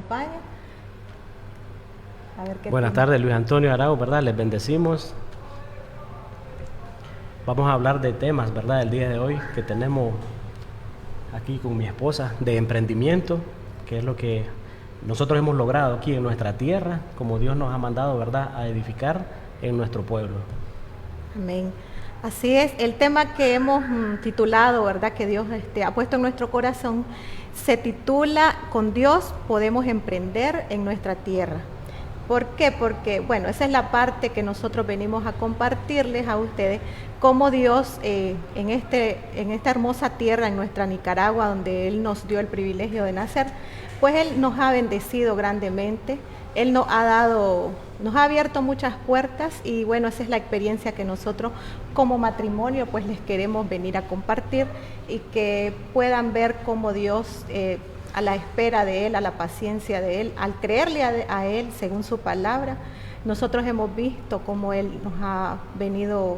acompañe. A ver qué Buenas tema. tardes, Luis Antonio Arau, ¿verdad? Les bendecimos. Vamos a hablar de temas, ¿verdad? El día de hoy que tenemos aquí con mi esposa, de emprendimiento, que es lo que nosotros hemos logrado aquí en nuestra tierra, como Dios nos ha mandado, ¿verdad?, a edificar en nuestro pueblo. Amén. Así es, el tema que hemos titulado, ¿verdad?, que Dios ha puesto en nuestro corazón, se titula "Con Dios podemos emprender en nuestra tierra". ¿Por qué? Porque, bueno, esa es la parte que nosotros venimos a compartirles a ustedes, cómo Dios en esta hermosa tierra, en nuestra Nicaragua, donde Él nos dio el privilegio de nacer, pues Él nos ha bendecido grandemente, Él nos ha abierto muchas puertas y bueno, esa es la experiencia que nosotros como matrimonio pues les queremos venir a compartir y que puedan ver cómo Dios a la espera de Él, a la paciencia de Él, al creerle a Él según su palabra, nosotros hemos visto cómo Él nos ha venido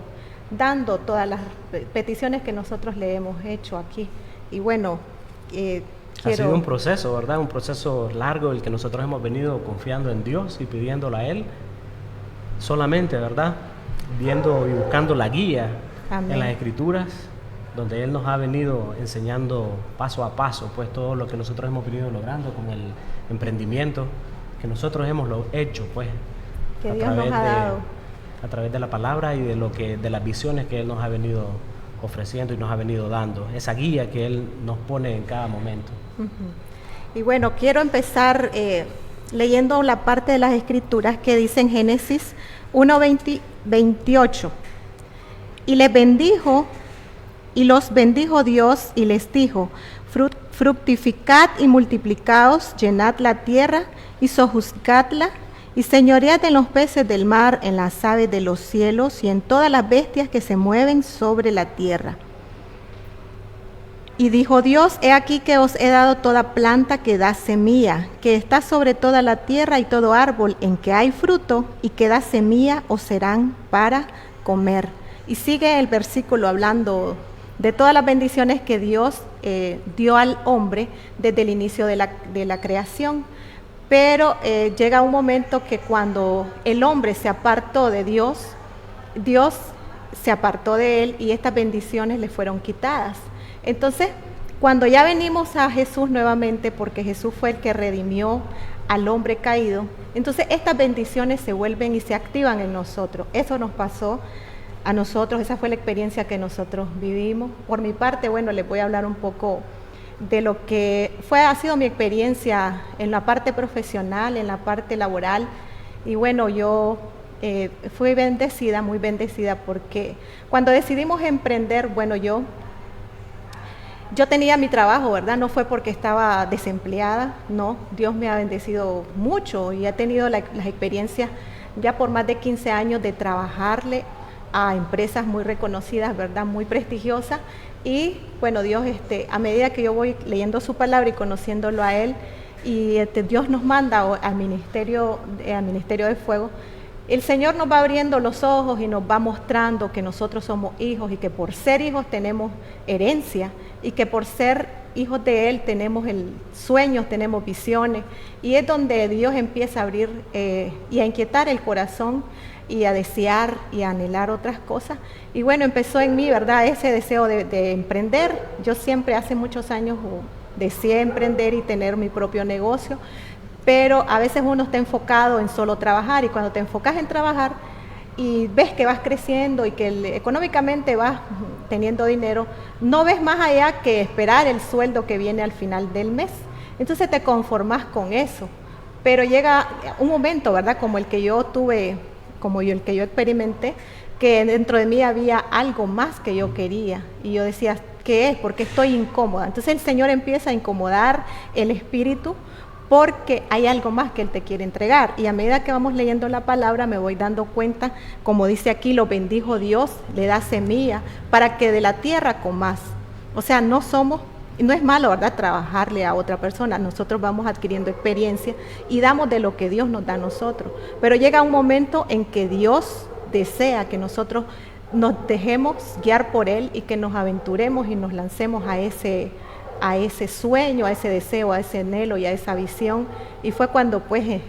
dando todas las peticiones que nosotros le hemos hecho aquí. Y bueno, Ha sido un proceso, ¿verdad? Un proceso largo el que nosotros hemos venido confiando en Dios y pidiéndole a Él solamente, ¿verdad? Viendo y buscando la guía Amén. En las Escrituras, donde Él nos ha venido enseñando paso a paso, pues todo lo que nosotros hemos venido logrando con el emprendimiento que nosotros hemos hecho, pues, que Dios nos ha dado. A través de la palabra y de las visiones que Él nos ha venido ofreciendo y nos ha venido dando, esa guía que Él nos pone en cada momento. Y bueno, quiero empezar leyendo la parte de las Escrituras que dice en Génesis 1:28. Y les bendijo, y los bendijo Dios, y les dijo: fructificad y multiplicaos, llenad la tierra y sojuzgadla, y señoread en los peces del mar, en las aves de los cielos, y en todas las bestias que se mueven sobre la tierra. Y dijo Dios: he aquí que os he dado toda planta que da semilla, que está sobre toda la tierra, y todo árbol en que hay fruto y que da semilla os serán para comer. Y sigue el versículo hablando de todas las bendiciones que Dios dio al hombre desde el inicio de la creación. Pero llega un momento que cuando el hombre se apartó de Dios, Dios se apartó de él y estas bendiciones le fueron quitadas. Entonces, cuando ya venimos a Jesús nuevamente, porque Jesús fue el que redimió al hombre caído, entonces estas bendiciones se vuelven y se activan en nosotros. Eso nos pasó a nosotros, esa fue la experiencia que nosotros vivimos. Por mi parte, bueno, les voy a hablar un poco de lo que ha sido mi experiencia en la parte profesional, en la parte laboral. Y bueno, yo fui bendecida, muy bendecida, porque cuando decidimos emprender, bueno, yo tenía mi trabajo, ¿verdad? No fue porque estaba desempleada, no. Dios me ha bendecido mucho y he tenido las experiencias ya por más de 15 años de trabajarle a empresas muy reconocidas, ¿verdad? Muy prestigiosas. Y bueno, Dios, a medida que yo voy leyendo su palabra y conociéndolo a Él, y Dios nos manda al ministerio de fuego, el Señor nos va abriendo los ojos y nos va mostrando que nosotros somos hijos y que por ser hijos tenemos herencia y que por ser hijos de Él tenemos sueños, tenemos visiones. Y es donde Dios empieza a abrir y a inquietar el corazón y a desear y a anhelar otras cosas. Y bueno, empezó en mí, ¿verdad?, ese deseo de emprender. Yo siempre, hace muchos años, deseé emprender y tener mi propio negocio, pero a veces uno está enfocado en solo trabajar, y cuando te enfocas en trabajar y ves que vas creciendo y que económicamente vas teniendo dinero, no ves más allá que esperar el sueldo que viene al final del mes. Entonces te conformas con eso, pero llega un momento, ¿verdad?, como el que yo tuve, el que yo experimenté, que dentro de mí había algo más que yo quería, y yo decía: ¿qué es? Porque estoy incómoda. Entonces el Señor empieza a incomodar el espíritu, porque hay algo más que Él te quiere entregar. Y a medida que vamos leyendo la palabra me voy dando cuenta, como dice aquí, lo bendijo Dios, le da semilla para que de la tierra comas. O sea, no es malo, ¿verdad?, trabajarle a otra persona. Nosotros vamos adquiriendo experiencia y damos de lo que Dios nos da a nosotros. Pero llega un momento en que Dios desea que nosotros nos dejemos guiar por Él y que nos aventuremos y nos lancemos a a ese sueño, a ese deseo, a ese anhelo y a esa visión. Y fue cuando pues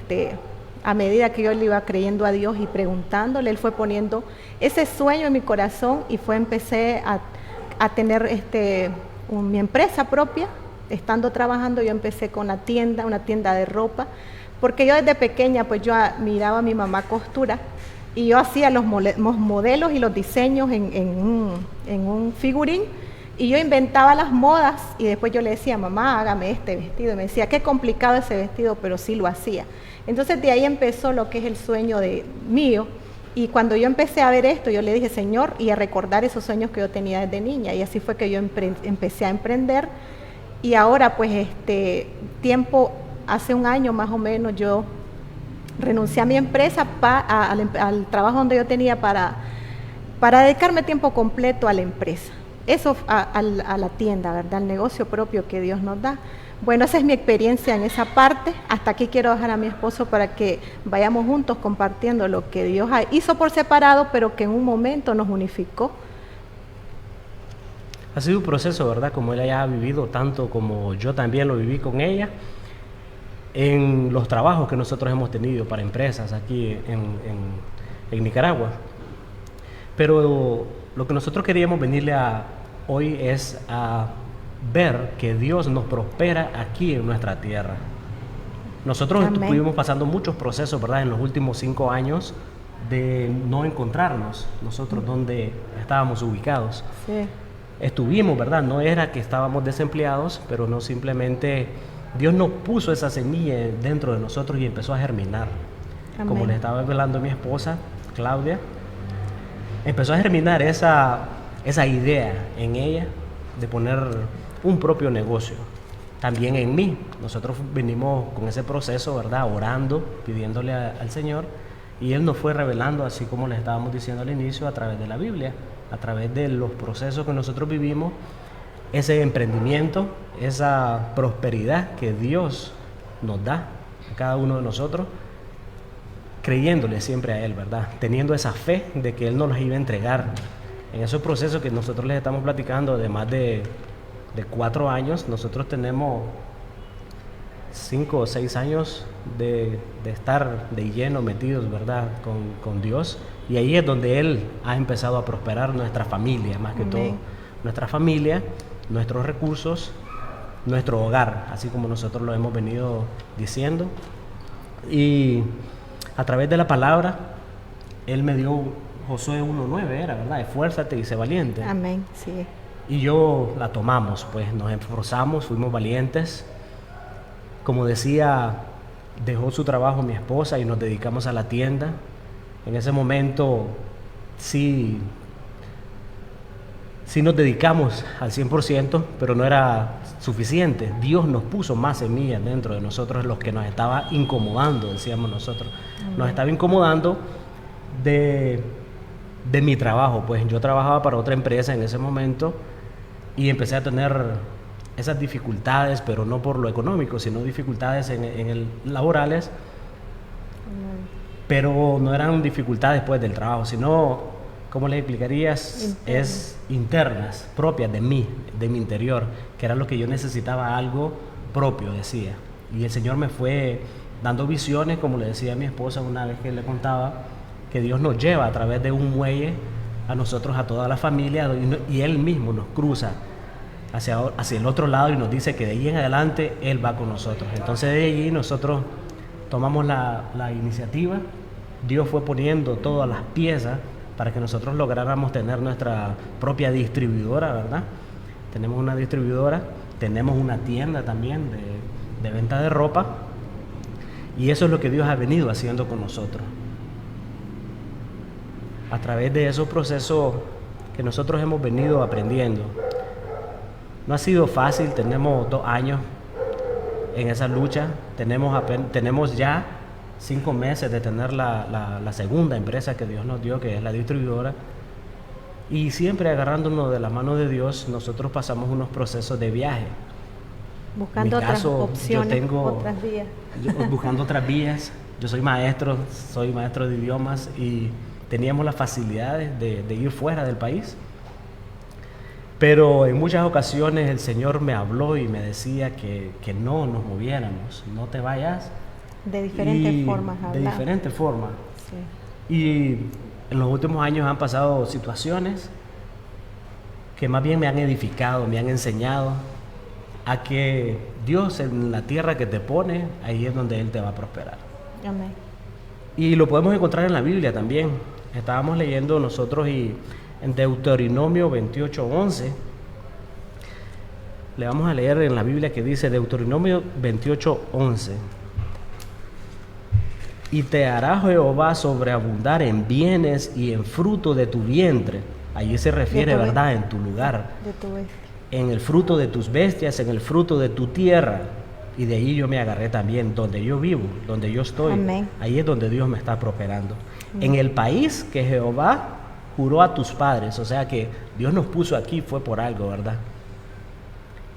a medida que yo le iba creyendo a Dios y preguntándole, Él fue poniendo ese sueño en mi corazón y empecé a tener mi empresa propia. Estando trabajando, yo empecé con una tienda de ropa, porque yo desde pequeña pues yo miraba a mi mamá costura y yo hacía los modelos y los diseños en un figurín, y yo inventaba las modas y después yo le decía, mamá, hágame este vestido, y me decía, qué complicado ese vestido, pero sí lo hacía. Entonces de ahí empezó lo que es el sueño mío, y cuando yo empecé a ver esto, yo le dije, Señor, y a recordar esos sueños que yo tenía desde niña, y así fue que yo empecé a emprender. Y ahora pues hace un año más o menos, yo renuncié a mi empresa al trabajo donde yo tenía para dedicarme tiempo completo a la empresa. Eso a la tienda, ¿verdad? Al negocio propio que Dios nos da. Bueno, esa es mi experiencia en esa parte. Hasta aquí quiero dejar a mi esposo para que vayamos juntos compartiendo lo que Dios hizo por separado, pero que en un momento nos unificó. Ha sido un proceso, ¿verdad? Como ella ya ha vivido, tanto como yo también lo viví con ella, en los trabajos que nosotros hemos tenido para empresas aquí en Nicaragua. Pero lo que nosotros queríamos venirle hoy es a ver que Dios nos prospera aquí en nuestra tierra. Nosotros estuvimos pasando muchos procesos, ¿verdad? En los últimos 5 años de no encontrarnos nosotros donde estábamos ubicados. Sí. Estuvimos, ¿verdad? No era que estábamos desempleados, pero no, simplemente Dios nos puso esa semilla dentro de nosotros y empezó a germinar. Amén. Como le estaba hablando a mi esposa, Claudia, empezó a germinar esa idea en ella de poner un propio negocio. También en mí. Nosotros venimos con ese proceso, ¿verdad? Orando, pidiéndole al Señor, y Él nos fue revelando, así como les estábamos diciendo al inicio, a través de la Biblia, a través de los procesos que nosotros vivimos, ese emprendimiento, esa prosperidad que Dios nos da a cada uno de nosotros, creyéndole siempre a Él, ¿verdad? Teniendo esa fe de que Él nos las iba a entregar. En esos procesos que nosotros les estamos platicando de más de 4 años, nosotros tenemos 5 o 6 años de estar de lleno metidos, ¿verdad? Con Dios. Y ahí es donde Él ha empezado a prosperar nuestra familia, más que todo. Nuestra familia, nuestros recursos, nuestro hogar, así como nosotros lo hemos venido diciendo. Y a través de la palabra, Él me dio Josué 1:9, era, ¿verdad? Esfuérzate y sé valiente. Amén, sí. Y yo la tomamos, pues nos esforzamos, fuimos valientes. Como decía, dejó su trabajo mi esposa y nos dedicamos a la tienda. En ese momento sí nos dedicamos al 100%, pero no era suficiente. Dios nos puso más semillas dentro de nosotros, los que nos estaba incomodando, decíamos nosotros. Nos estaba incomodando de mi trabajo. Pues yo trabajaba para otra empresa en ese momento y empecé a tener esas dificultades, pero no por lo económico, sino dificultades laborales. Pero no eran dificultades pues del trabajo, sino, ¿cómo le explicarías? Es internas, propias de mí, de mi interior, que era lo que yo necesitaba, algo propio, decía. Y el Señor me fue dando visiones, como le decía a mi esposa una vez que le contaba, que Dios nos lleva a través de un muelle a nosotros, a toda la familia, y Él mismo nos cruza hacia el otro lado y nos dice que de ahí en adelante Él va con nosotros. Entonces de allí nosotros tomamos la iniciativa. Dios fue poniendo todas las piezas para que nosotros lográramos tener nuestra propia distribuidora, ¿verdad? Tenemos una distribuidora, tenemos una tienda también de venta de ropa, y eso es lo que Dios ha venido haciendo con nosotros. A través de esos procesos que nosotros hemos venido aprendiendo. No ha sido fácil, tenemos 2 años en esa lucha, tenemos ya 5 meses de tener la segunda empresa que Dios nos dio, que es la distribuidora, y siempre agarrándonos de la mano de Dios, nosotros pasamos unos procesos de viaje. Buscando otras opciones, otras vías. Buscando otras vías. Yo soy maestro de idiomas y teníamos las facilidades de ir fuera del país. Pero en muchas ocasiones el Señor me habló y me decía que no nos moviéramos, no te vayas. De diferentes formas hablar. De diferentes formas. Sí. Y en los últimos años han pasado situaciones que más bien me han edificado, me han enseñado a que Dios en la tierra que te pone, ahí es donde Él te va a prosperar. Amén. Y lo podemos encontrar en la Biblia también. Estábamos leyendo nosotros y en Deuteronomio 28:11, le vamos a leer en la Biblia que dice Deuteronomio 28:11. Y te hará Jehová sobreabundar en bienes y en fruto de tu vientre. Allí se refiere, ¿verdad? En tu lugar. De tu bestia. En el fruto de tus bestias, en el fruto de tu tierra. Y de ahí yo me agarré también, donde yo vivo, donde yo estoy. Amén. Ahí es donde Dios me está prosperando. Amén. En el país que Jehová juró a tus padres. O sea que Dios nos puso aquí, fue por algo, ¿verdad?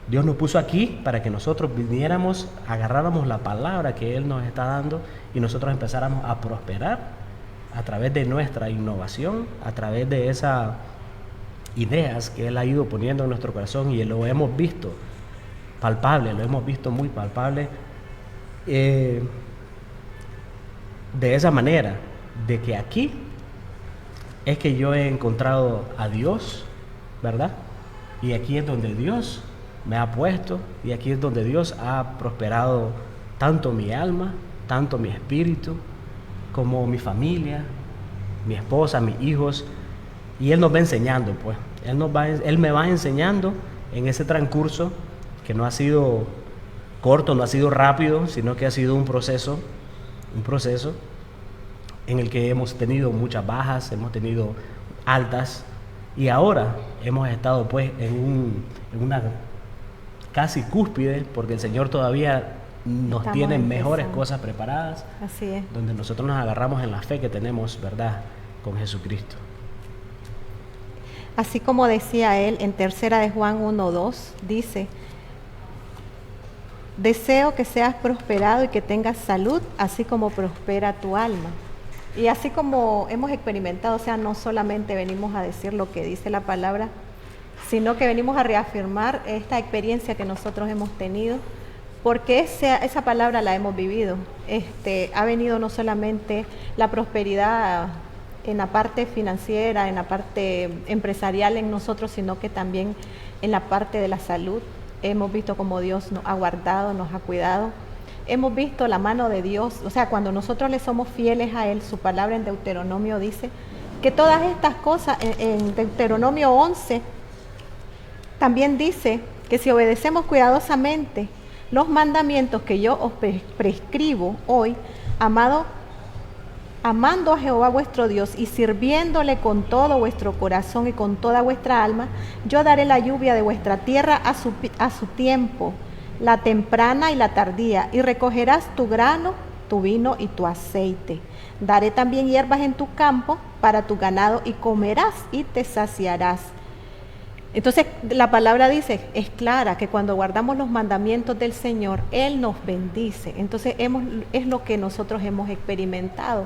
Dios nos puso aquí para que nosotros viniéramos, agarráramos la palabra que Él nos está dando y nosotros empezáramos a prosperar a través de nuestra innovación, a través de esas ideas que Él ha ido poniendo en nuestro corazón y lo hemos visto palpable, lo hemos visto muy palpable de esa manera, de que aquí es que yo he encontrado a Dios, ¿verdad? Y aquí es donde Dios me ha puesto y aquí es donde Dios ha prosperado tanto mi alma, tanto mi espíritu, como mi familia, mi esposa, mis hijos, y Él nos va enseñando, pues, Él me va enseñando en ese transcurso que no ha sido corto, no ha sido rápido, sino que ha sido un proceso en el que hemos tenido muchas bajas, hemos tenido altas, y ahora hemos estado pues en una casi cúspide, porque el Señor todavía nos tiene mejores cosas preparadas. Así es. Donde nosotros nos agarramos en la fe que tenemos, ¿verdad?, con Jesucristo. Así como decía él en 3 de Juan 1:2, dice: deseo que seas prosperado y que tengas salud, así como prospera tu alma. Y así como hemos experimentado, o sea, no solamente venimos a decir lo que dice la palabra, sino que venimos a reafirmar esta experiencia que nosotros hemos tenido, porque esa palabra la hemos vivido. Ha venido no solamente la prosperidad en la parte financiera, en la parte empresarial en nosotros, sino que también en la parte de la salud. Hemos visto cómo Dios nos ha guardado, nos ha cuidado. Hemos visto la mano de Dios, o sea, cuando nosotros le somos fieles a Él, su palabra en Deuteronomio dice que todas estas cosas, en Deuteronomio 11, también dice que si obedecemos cuidadosamente los mandamientos que yo os prescribo hoy, amando a Jehová vuestro Dios y sirviéndole con todo vuestro corazón y con toda vuestra alma, yo daré la lluvia de vuestra tierra a su tiempo, la temprana y la tardía, y recogerás tu grano, tu vino y tu aceite. Daré también hierbas en tu campo para tu ganado y comerás y te saciarás. Entonces la palabra dice, es clara, que cuando guardamos los mandamientos del Señor, Él nos bendice. Entonces es lo que nosotros hemos experimentado.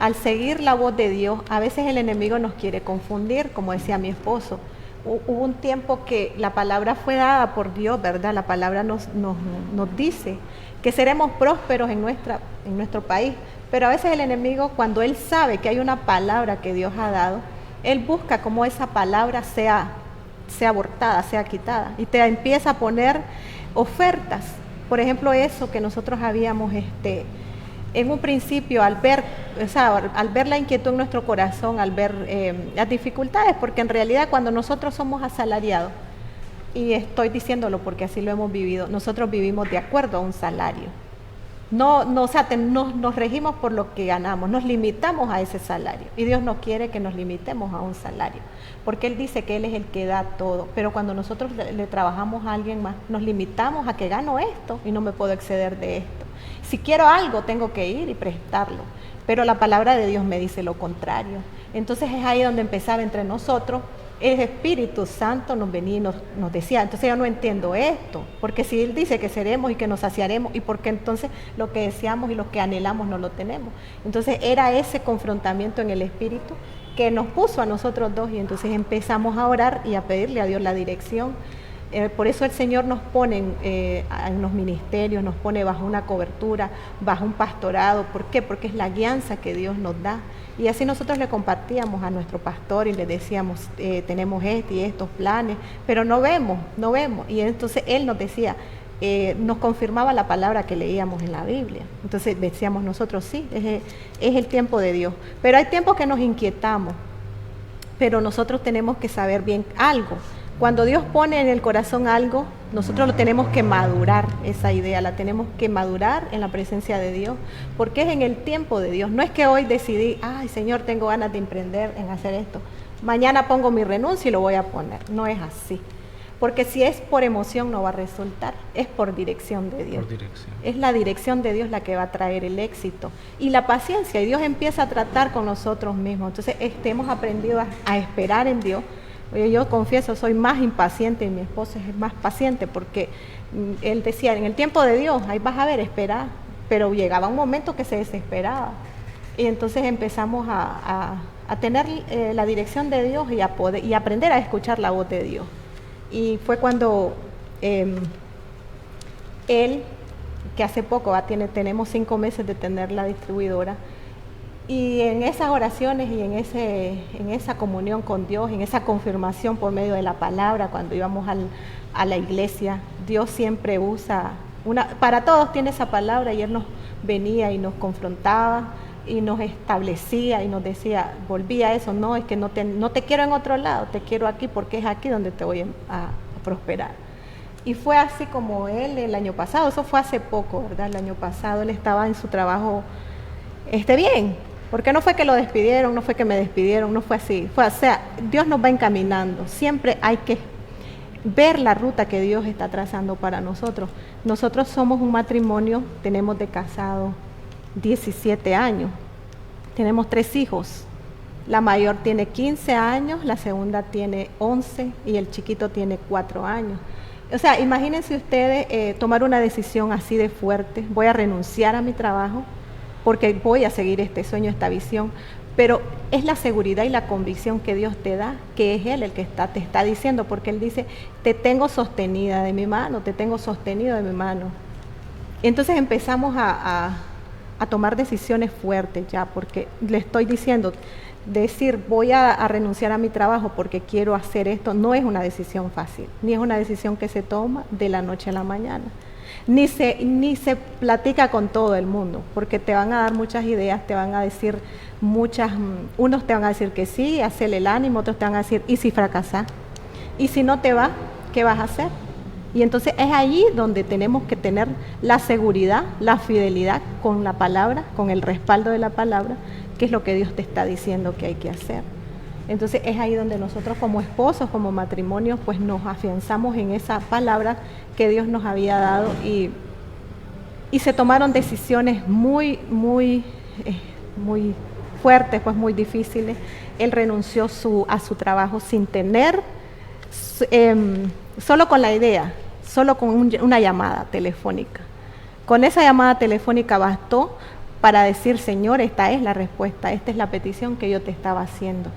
Al seguir la voz de Dios, a veces el enemigo nos quiere confundir, como decía mi esposo. Hubo un tiempo que la palabra fue dada por Dios, ¿verdad? La palabra nos dice que seremos prósperos en nuestro país, pero a veces el enemigo, cuando él sabe que hay una palabra que Dios ha dado, él busca cómo esa palabra sea abortada, sea quitada, y te empieza a poner ofertas. Por ejemplo, eso que nosotros habíamos en un principio, al ver la inquietud en nuestro corazón, al ver las dificultades, porque en realidad cuando nosotros somos asalariados, y estoy diciéndolo porque así lo hemos vivido, nosotros vivimos de acuerdo a un salario. Nos regimos por lo que ganamos, nos limitamos a ese salario, y Dios no quiere que nos limitemos a un salario, porque Él dice que Él es el que da todo, pero cuando nosotros le trabajamos a alguien más, nos limitamos a que gano esto y no me puedo exceder de esto. Si quiero algo, tengo que ir y prestarlo, pero la palabra de Dios me dice lo contrario. Entonces es ahí donde empezaba entre nosotros. El Espíritu Santo nos venía y nos decía, entonces yo no entiendo esto, porque si Él dice que seremos y que nos saciaremos, ¿y por qué entonces lo que deseamos y lo que anhelamos no lo tenemos? Entonces era ese confrontamiento en el Espíritu que nos puso a nosotros dos, y entonces empezamos a orar y a pedirle a Dios la dirección. Por eso el Señor nos pone en los ministerios, nos pone bajo una cobertura, bajo un pastorado. ¿Por qué? Porque es la guianza que Dios nos da. Y así nosotros le compartíamos a nuestro pastor y le decíamos, tenemos este y estos planes, pero no vemos. Y entonces él nos decía, nos confirmaba la palabra que leíamos en la Biblia. Entonces decíamos nosotros, sí, es el tiempo de Dios. Pero hay tiempos que nos inquietamos, pero nosotros tenemos que saber bien algo. Cuando Dios pone en el corazón algo, nosotros lo tenemos que madurar, esa idea, la tenemos que madurar en la presencia de Dios, porque es en el tiempo de Dios. No es que hoy decidí, ay Señor, tengo ganas de emprender en hacer esto, mañana pongo mi renuncia y lo voy a poner. No es así, porque si es por emoción no va a resultar, es por dirección de Dios. Es la dirección de Dios la que va a traer el éxito y la paciencia, y Dios empieza a tratar con nosotros mismos. Entonces hemos aprendido a esperar en Dios. Yo confieso, soy más impaciente y mi esposo es más paciente, porque él decía, en el tiempo de Dios, ahí vas a ver, esperar, pero llegaba un momento que se desesperaba, y entonces empezamos a tener la dirección de Dios y a aprender a escuchar la voz de Dios. Y fue cuando él, que hace poco tenemos 5 meses de tener la distribuidora, y en esas oraciones y en esa comunión con Dios, en esa confirmación por medio de la palabra, cuando íbamos a la iglesia, Dios siempre usa, para todos tiene esa palabra, y Él nos venía y nos confrontaba y nos establecía y nos decía, volvía a eso, no, es que no te quiero en otro lado, te quiero aquí porque es aquí donde te voy a prosperar. Y fue así como él el año pasado, eso fue hace poco, ¿verdad? El año pasado él estaba en su trabajo bien, porque no fue que lo despidieron, no fue que me despidieron, no fue así. O sea, Dios nos va encaminando. Siempre hay que ver la ruta que Dios está trazando para nosotros. Nosotros somos un matrimonio, tenemos de casado 17 años, tenemos 3 hijos. La mayor tiene 15 años, la segunda tiene 11 y el chiquito tiene 4 años. O sea, imagínense ustedes tomar una decisión así de fuerte. Voy a renunciar a mi trabajo porque voy a seguir este sueño, esta visión, pero es la seguridad y la convicción que Dios te da, que es Él el que te está diciendo, porque Él dice, te tengo sostenida de mi mano, te tengo sostenido de mi mano. Entonces empezamos a tomar decisiones fuertes ya, porque le estoy diciendo, decir voy a renunciar a mi trabajo porque quiero hacer esto, no es una decisión fácil, ni es una decisión que se toma de la noche a la mañana. Ni se platica con todo el mundo, porque te van a dar muchas ideas, te van a decir unos te van a decir que sí, hacerle el ánimo, otros te van a decir, ¿y si fracasas? ¿Y si no te va? ¿Qué vas a hacer? Y entonces es allí donde tenemos que tener la seguridad, la fidelidad con la palabra, con el respaldo de la palabra, que es lo que Dios te está diciendo que hay que hacer. Entonces es ahí donde nosotros como esposos, como matrimonio, pues nos afianzamos en esa palabra que Dios nos había dado, y se tomaron decisiones muy fuertes, pues muy difíciles. Él renunció a su trabajo sin tener, solo con la idea, solo con una llamada telefónica. Con esa llamada telefónica bastó para decir, Señor, esta es la respuesta, esta es la petición que yo te estaba haciendo.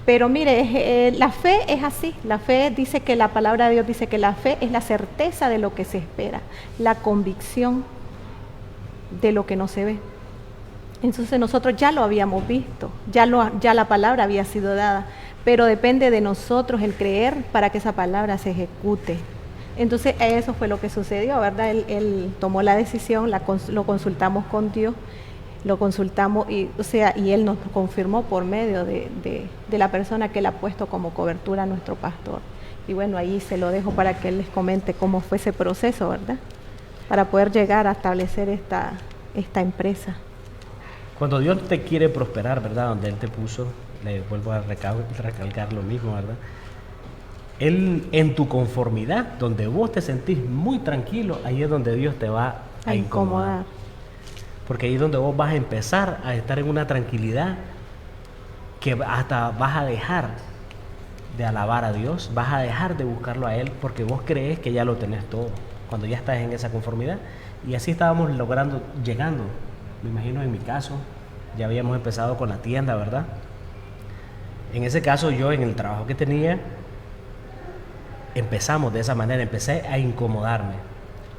Pero mire, la fe es así, la fe dice que la palabra de Dios dice que la fe es la certeza de lo que se espera, la convicción de lo que no se ve. Entonces nosotros ya lo habíamos visto, ya la palabra había sido dada, pero depende de nosotros el creer para que esa palabra se ejecute. Entonces eso fue lo que sucedió, ¿verdad? Él tomó la decisión, lo consultamos con Dios, lo consultamos y Él nos confirmó por medio de la persona que Él ha puesto como cobertura a nuestro pastor. Y bueno, ahí se lo dejo para que Él les comente cómo fue ese proceso, ¿verdad? Para poder llegar a establecer esta empresa. Cuando Dios te quiere prosperar, ¿verdad? Donde Él te puso, le vuelvo a recalcar lo mismo, ¿verdad? Él, en tu conformidad, donde vos te sentís muy tranquilo, ahí es donde Dios te va a incomodar. Porque ahí es donde vos vas a empezar a estar en una tranquilidad que hasta vas a dejar de alabar a Dios, vas a dejar de buscarlo a Él, porque vos crees que ya lo tenés todo, cuando ya estás en esa conformidad. Y así estábamos llegando. Me imagino en mi caso, ya habíamos empezado con la tienda, ¿verdad? En ese caso yo en el trabajo que tenía, empezamos de esa manera, empecé a incomodarme.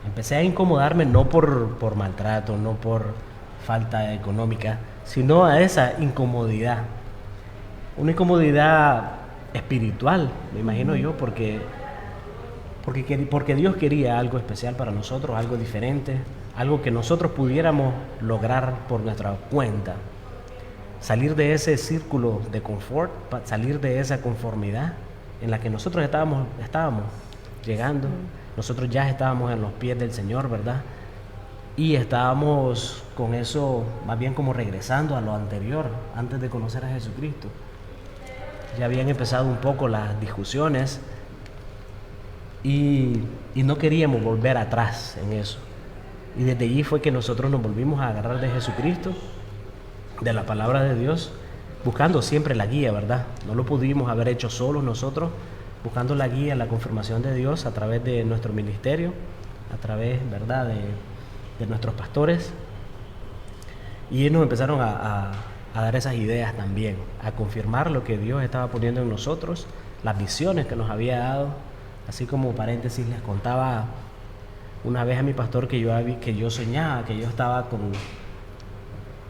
Empecé a incomodarme no por maltrato, no por falta económica, sino a esa incomodidad. Una incomodidad espiritual, me imagino yo, porque Dios quería algo especial para nosotros, algo diferente, algo que nosotros pudiéramos lograr por nuestra cuenta. Salir de ese círculo de confort, salir de esa conformidad en la que nosotros estábamos llegando. Nosotros ya estábamos en los pies del Señor, ¿verdad? Y estábamos con eso más bien como regresando a lo anterior, antes de conocer a Jesucristo. Ya habían empezado un poco las discusiones y no queríamos volver atrás en eso. Y desde allí fue que nosotros nos volvimos a agarrar de Jesucristo, de la palabra de Dios, buscando siempre la guía, ¿verdad? No lo pudimos haber hecho solos nosotros, buscando la guía, la confirmación de Dios a través de nuestro ministerio, a través, ¿verdad?, de nuestros pastores. Y ellos nos empezaron a dar esas ideas también, a confirmar lo que Dios estaba poniendo en nosotros, las visiones que nos había dado. Así como paréntesis, les contaba una vez a mi pastor que yo soñaba, que yo estaba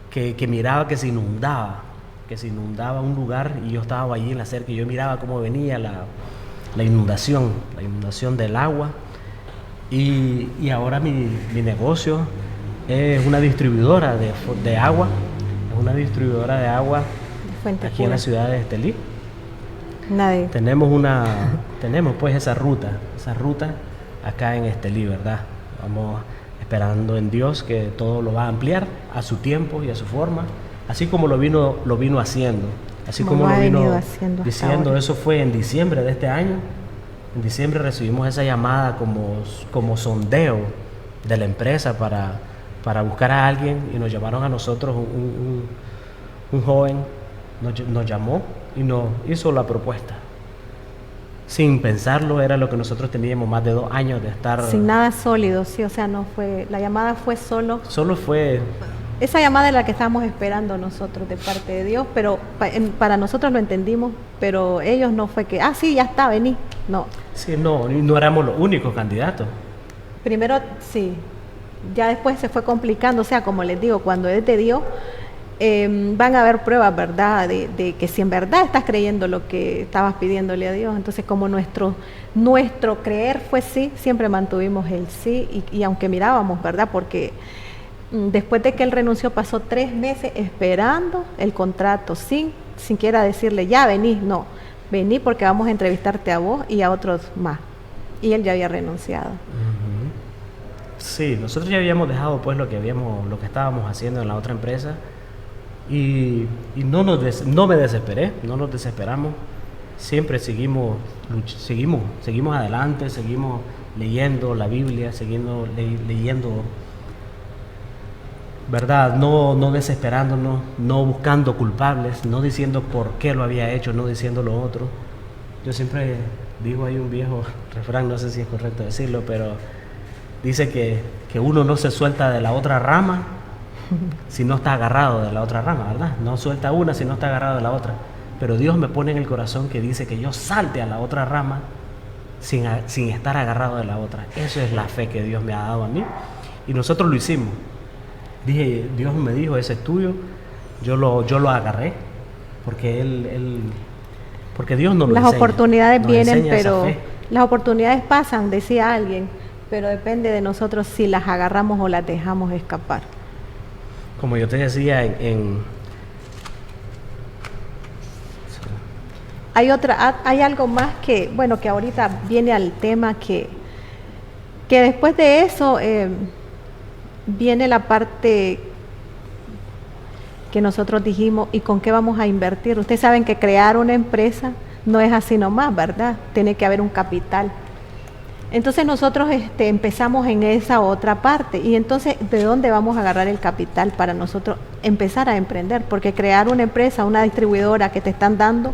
que miraba que se inundaba un lugar y yo estaba allí en la cerca y yo miraba cómo venía la inundación del agua. Y ahora mi negocio es una distribuidora de agua, es una distribuidora de agua aquí en la ciudad de Estelí. Tenemos pues esa ruta acá en Estelí, ¿verdad? Vamos esperando en Dios que todo lo va a ampliar a su tiempo y a su forma, así como lo vino haciendo, así como lo vino diciendo. Eso fue en diciembre de este año. En diciembre recibimos esa llamada como sondeo de la empresa para buscar a alguien y nos llamaron a nosotros. Un joven nos llamó y nos hizo la propuesta. Sin pensarlo, era lo que nosotros teníamos más de 2 años de estar... Sin nada sólido, sí, o sea, no fue... La llamada fue solo fue... Esa llamada es la que estábamos esperando nosotros de parte de Dios, pero para nosotros lo entendimos, pero ellos no fue que, sí, ya está, vení, no. Sí, no éramos los únicos candidatos. Primero, sí, ya después se fue complicando, o sea, como les digo, cuando es de Dios, van a haber pruebas, ¿verdad?, de que si en verdad estás creyendo lo que estabas pidiéndole a Dios. Entonces, como nuestro creer fue sí, siempre mantuvimos el sí, y aunque mirábamos, ¿verdad?, porque después de que él renunció pasó 3 meses esperando el contrato, sin siquiera decirle, ya vení, no, vení porque vamos a entrevistarte a vos y a otros más. Y él ya había renunciado. Uh-huh. Sí, nosotros ya habíamos dejado pues lo que estábamos haciendo en la otra empresa. Y no me desesperé, no nos desesperamos, siempre seguimos adelante, seguimos leyendo la Biblia, seguimos leyendo, ¿verdad? No desesperándonos, no buscando culpables, no diciendo por qué lo había hecho, no diciendo lo otro. Yo siempre digo, hay un viejo refrán, no sé si es correcto decirlo, pero dice que uno no se suelta de la otra rama si no está agarrado de la otra rama, ¿verdad? No suelta una si no está agarrado de la otra. Pero Dios me pone en el corazón que dice que yo salte a la otra rama sin estar agarrado de la otra. Eso es la fe que Dios me ha dado a mí. Y nosotros lo hicimos. Dios me dijo, ese es tuyo. Yo lo agarré porque Dios no lo enseña. Las oportunidades vienen, pero esa fe. Las oportunidades pasan, decía alguien, pero depende de nosotros si las agarramos o las dejamos escapar. Como yo te decía, hay algo más que ahorita viene al tema que después de eso viene la parte que nosotros dijimos, ¿y con qué vamos a invertir? Ustedes saben que crear una empresa no es así nomás, ¿verdad? Tiene que haber un capital. Entonces nosotros empezamos en esa otra parte, y entonces ¿de dónde vamos a agarrar el capital para nosotros empezar a emprender? Porque crear una empresa, una distribuidora que te están dando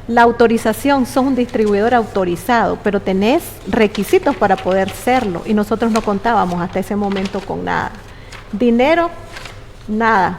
la autorización, sos un distribuidor autorizado, pero tenés requisitos para poder serlo, y nosotros no contábamos hasta ese momento con nada. Dinero, nada.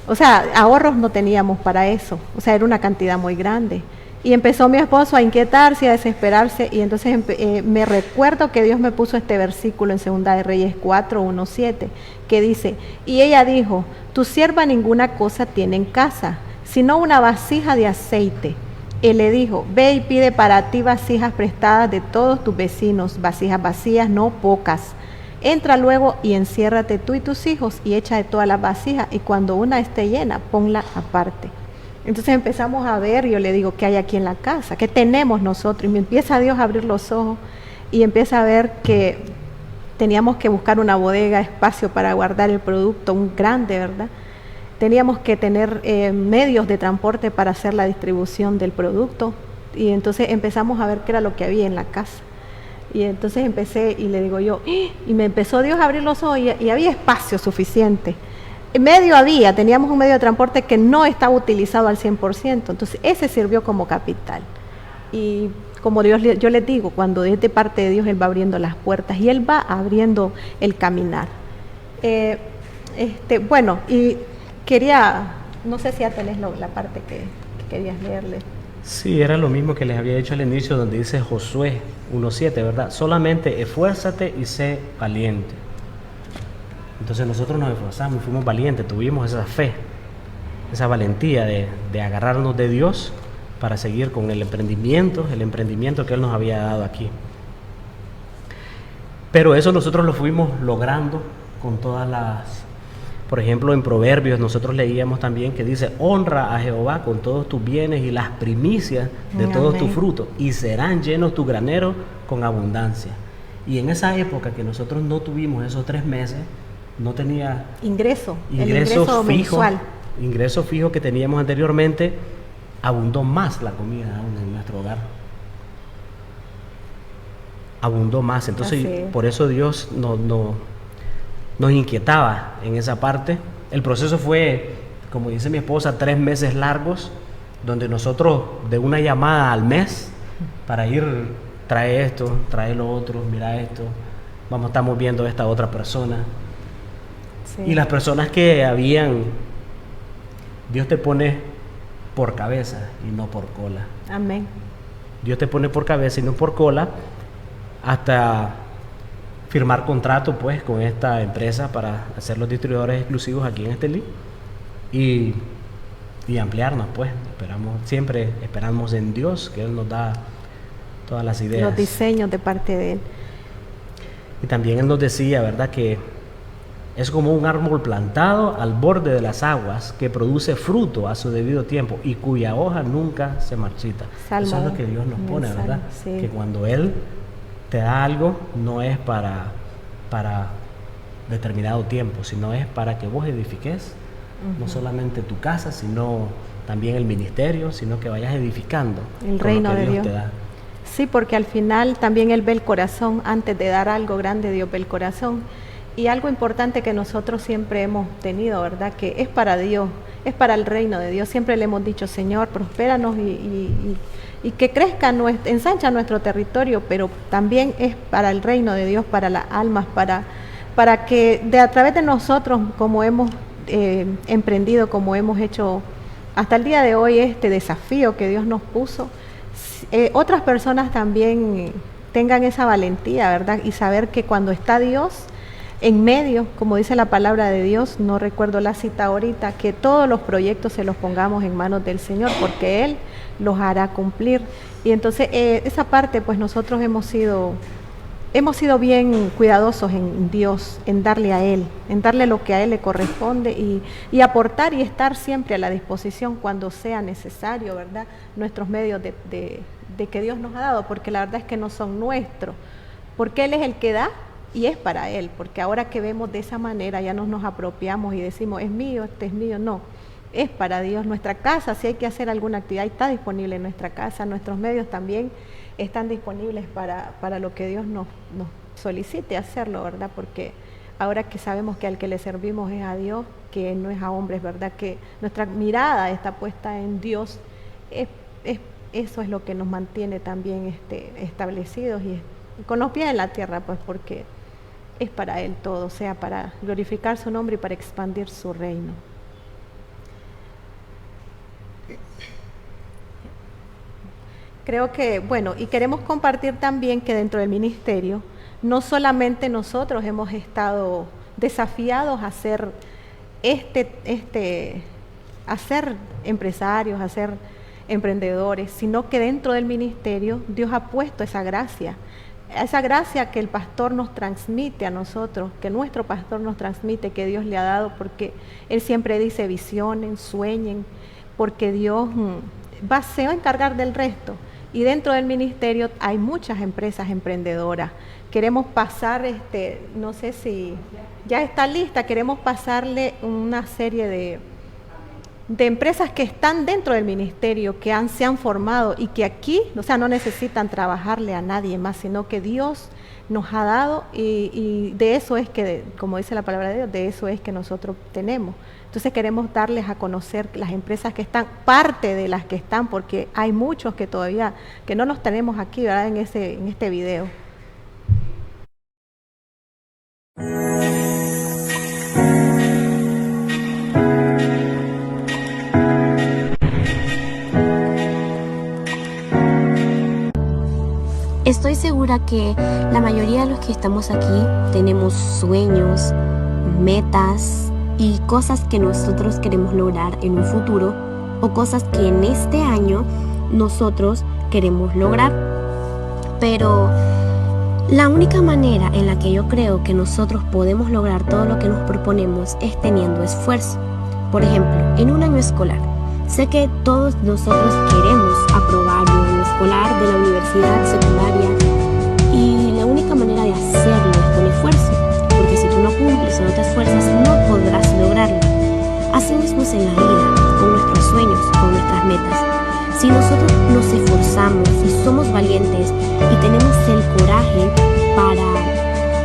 O sea, ahorros no teníamos para eso, o sea, era una cantidad muy grande. Y empezó mi esposo a inquietarse, a desesperarse, y entonces me recuerdo que Dios me puso este versículo en Segunda de Reyes 4, 1, 7, que dice, y ella dijo, tu sierva ninguna cosa tiene en casa, sino una vasija de aceite. Él le dijo, ve y pide para ti vasijas prestadas de todos tus vecinos, vasijas vacías, no pocas. Entra luego y enciérrate tú y tus hijos y echa de todas las vasijas, y cuando una esté llena, ponla aparte. Entonces empezamos a ver, yo le digo, ¿qué hay aquí en la casa? ¿Qué tenemos nosotros? Y me empieza Dios a abrir los ojos y empieza a ver que teníamos que buscar una bodega, espacio para guardar el producto, un grande, ¿verdad? Teníamos que tener medios de transporte para hacer la distribución del producto, y entonces empezamos a ver qué era lo que había en la casa. Y entonces empecé y le digo yo, y me empezó Dios a abrir los ojos y había espacio suficiente. Teníamos un medio de transporte que no estaba utilizado al 100%, entonces ese sirvió como capital. Y como yo les digo, cuando es de parte de Dios, Él va abriendo las puertas y Él va abriendo el caminar. Bueno, y quería, no sé si ya tenés la parte que querías leerle. Sí, era lo mismo que les había dicho al inicio, donde dice Josué 1:7, ¿verdad? Solamente esfuérzate y sé valiente. Entonces nosotros nos esforzamos y fuimos valientes, tuvimos esa fe, esa valentía de agarrarnos de Dios para seguir con el emprendimiento que Él nos había dado aquí. Pero eso nosotros lo fuimos logrando con todas las... Por ejemplo, en Proverbios nosotros leíamos también que dice, honra a Jehová con todos tus bienes y las primicias de todos tus frutos, y serán llenos tus graneros con abundancia. Y en esa época que nosotros no tuvimos esos 3 meses, no tenía ingreso mensual. Ingreso fijo que teníamos anteriormente, abundó más la comida aún en nuestro hogar. Abundó más. Entonces, por eso Dios nos inquietaba en esa parte. El proceso fue, como dice mi esposa, 3 meses largos, donde nosotros de una llamada al mes para ir, trae esto, trae lo otro, mira esto, estamos viendo a esta otra persona. Sí. Y las personas que habían, Dios te pone por cabeza y no por cola. Amén. Dios te pone por cabeza y no por cola, hasta firmar contrato pues con esta empresa para hacer los distribuidores exclusivos aquí en Estelí y ampliarnos pues. Siempre esperamos en Dios, que Él nos da todas las ideas, los diseños de parte de Él. Y también Él nos decía, ¿verdad?, que es como un árbol plantado al borde de las aguas que produce fruto a su debido tiempo y cuya hoja nunca se marchita. Salmo, eso es lo que Dios nos pone, ¿verdad? Sí. Que cuando Él te da algo, no es para determinado tiempo, sino es para que vos edifiques, no solamente tu casa, sino también el ministerio, sino que vayas edificando el reino de Dios. Te da. Sí, porque al final también Él ve el corazón. Antes de dar algo grande, Dios ve el corazón. Y algo importante que nosotros siempre hemos tenido, ¿verdad?, que es para Dios, es para el reino de Dios. Siempre le hemos dicho, Señor, prospéranos y que crezca, ensancha nuestro territorio, pero también es para el reino de Dios, para las almas, para que a través de nosotros, como hemos emprendido, como hemos hecho hasta el día de hoy este desafío que Dios nos puso, otras personas también tengan esa valentía, ¿verdad?, y saber que cuando está Dios en medio, como dice la palabra de Dios, no recuerdo la cita ahorita, que todos los proyectos se los pongamos en manos del Señor, porque Él los hará cumplir. Y entonces esa parte, pues nosotros hemos sido bien cuidadosos en Dios, en darle a Él, en darle lo que a Él le corresponde y aportar y estar siempre a la disposición cuando sea necesario, ¿verdad?, nuestros medios de que Dios nos ha dado, porque la verdad es que no son nuestros, porque Él es el que da. Y es para Él, porque ahora que vemos de esa manera ya no nos apropiamos y decimos, es mío, este es mío, no, es para Dios. Nuestra casa, si hay que hacer alguna actividad, está disponible en nuestra casa, nuestros medios también están disponibles para lo que Dios nos solicite hacerlo, ¿verdad? Porque ahora que sabemos que al que le servimos es a Dios, que no es a hombres, ¿verdad? Que nuestra mirada está puesta en Dios, eso es lo que nos mantiene también establecidos y con los pies en la tierra, pues porque es para Él todo, sea para glorificar su nombre y para expandir su reino. Creo que, bueno, y queremos compartir también que dentro del ministerio, no solamente nosotros hemos estado desafiados a ser a ser empresarios, a ser emprendedores, sino que dentro del ministerio Dios ha puesto esa gracia que el pastor nos transmite a nosotros, que nuestro pastor nos transmite, que Dios le ha dado, porque Él siempre dice visionen, sueñen, porque Dios se va a encargar del resto. Y dentro del ministerio hay muchas empresas emprendedoras. Queremos pasar, no sé si ya está lista, queremos pasarle una serie de empresas que están dentro del ministerio, que se han formado y que aquí, o sea, no necesitan trabajarle a nadie más, sino que Dios nos ha dado y de eso es que, como dice la palabra de Dios, de eso es que nosotros tenemos. Entonces queremos darles a conocer las empresas que están, parte de las que están, porque hay muchos que todavía, que no los tenemos aquí, ¿verdad? En este video. Estoy segura que la mayoría de los que estamos aquí tenemos sueños, metas y cosas que nosotros queremos lograr en un futuro o cosas que en este año nosotros queremos lograr. Pero la única manera en la que yo creo que nosotros podemos lograr todo lo que nos proponemos es teniendo esfuerzo. Por ejemplo, en un año escolar, sé que todos nosotros queremos aprobar un año escolar de la universidad secundaria y la única manera de hacerlo es con esfuerzo, porque si tú no cumples o no te esfuerzas no podrás lograrlo. Así mismo es en la vida, con nuestros sueños, con nuestras metas. Si nosotros nos esforzamos y somos valientes y tenemos el coraje para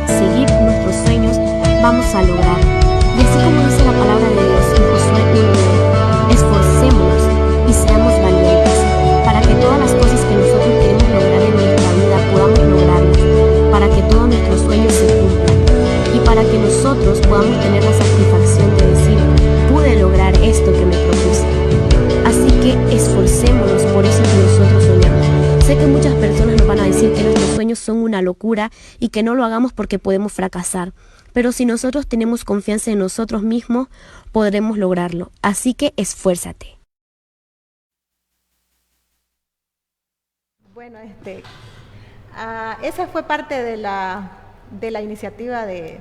seguir nuestros sueños, vamos a lograrlo. Y así como dice la palabra de Dios en Josué 1:9, esforcémonos y seamos valientes para que todas las cosas que nosotros queremos lograr en nuestra vida podamos lograrlas, para que todos nuestros sueños se cumplan y para que nosotros podamos tener la satisfacción de decir, pude lograr esto que me propuse. Así que esforcémonos por eso que nosotros soñamos. Sé que muchas personas nos van a decir que nuestros sueños son una locura y que no lo hagamos porque podemos fracasar. Pero si nosotros tenemos confianza en nosotros mismos, podremos lograrlo. Así que esfuérzate. Bueno, esa fue parte de la iniciativa de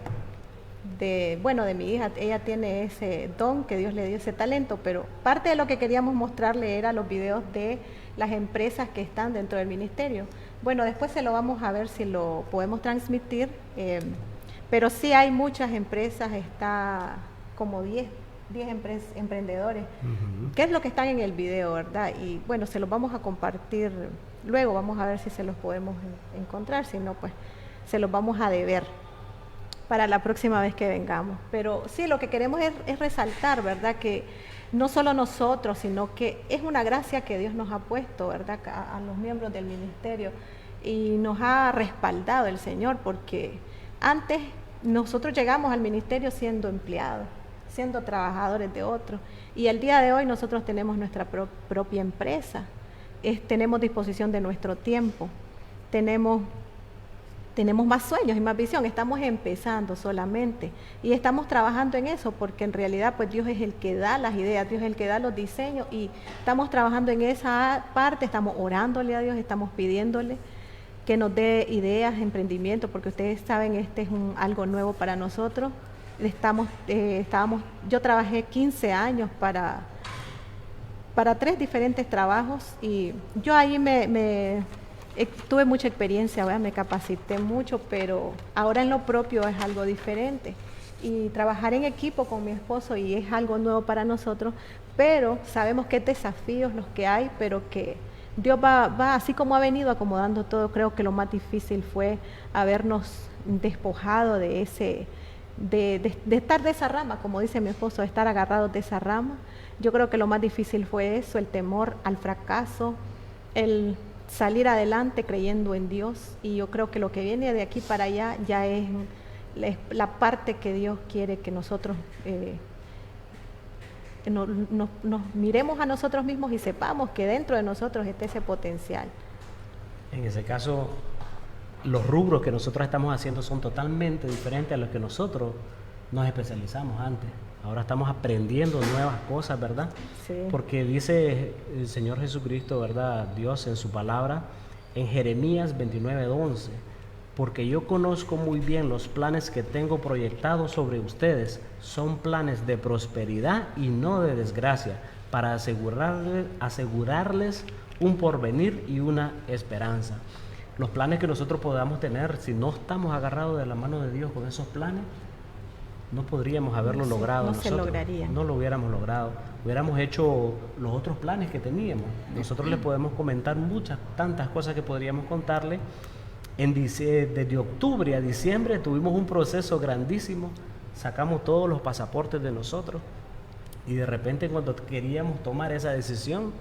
mi hija. Ella tiene ese don que Dios le dio, ese talento, pero parte de lo que queríamos mostrarle era los videos de las empresas que están dentro del ministerio. Bueno, después se lo vamos a ver si lo podemos transmitir, pero sí hay muchas empresas, está como 10 emprendedores, que es lo que están en el video, ¿verdad? Y bueno, se los vamos a compartir luego, vamos a ver si se los podemos encontrar, si no, pues se los vamos a deber para la próxima vez que vengamos. Pero sí, lo que queremos es resaltar, ¿verdad? Que no solo nosotros, sino que es una gracia que Dios nos ha puesto, ¿verdad? A los miembros del ministerio y nos ha respaldado el Señor, porque antes nosotros llegamos al ministerio siendo empleados, siendo trabajadores de otros, y el día de hoy nosotros tenemos nuestra propia empresa, tenemos disposición de nuestro tiempo, tenemos más sueños y más visión, estamos empezando solamente y estamos trabajando en eso porque en realidad pues Dios es el que da las ideas, Dios es el que da los diseños y estamos trabajando en esa parte, estamos orándole a Dios, estamos pidiéndole que nos dé ideas, emprendimiento, porque ustedes saben, es algo nuevo para nosotros. Yo trabajé 15 años para 3 diferentes trabajos y yo ahí tuve mucha experiencia, ¿verdad? Me capacité mucho, pero ahora en lo propio es algo diferente. Y trabajar en equipo con mi esposo y es algo nuevo para nosotros, pero sabemos qué desafíos los que hay, pero que Dios va así como ha venido acomodando todo. Creo que lo más difícil fue habernos despojado de estar de esa rama, como dice mi esposo, de estar agarrados de esa rama. Yo creo que lo más difícil fue eso, el temor al fracaso, el salir adelante creyendo en Dios, y yo creo que lo que viene de aquí para allá ya es la parte que Dios quiere que nosotros nos miremos a nosotros mismos y sepamos que dentro de nosotros está ese potencial. En ese caso, los rubros que nosotros estamos haciendo son totalmente diferentes a los que nosotros nos especializamos antes. Ahora estamos aprendiendo nuevas cosas, ¿verdad? Sí. Porque dice el Señor Jesucristo, ¿verdad? Dios en su palabra, en Jeremías 29:11, porque yo conozco muy bien los planes que tengo proyectados sobre ustedes, son planes de prosperidad y no de desgracia, para asegurarles un porvenir y una esperanza. Los planes que nosotros podamos tener, si no estamos agarrados de la mano de Dios con esos planes, no podríamos haberlo logrado. No nosotros, se lograría. No lo hubiéramos logrado. Hubiéramos hecho los otros planes que teníamos. Nosotros les podemos comentar tantas cosas que podríamos contarle. Desde octubre a diciembre tuvimos un proceso grandísimo. Sacamos todos los pasaportes de nosotros. Y de repente, cuando queríamos tomar esa decisión,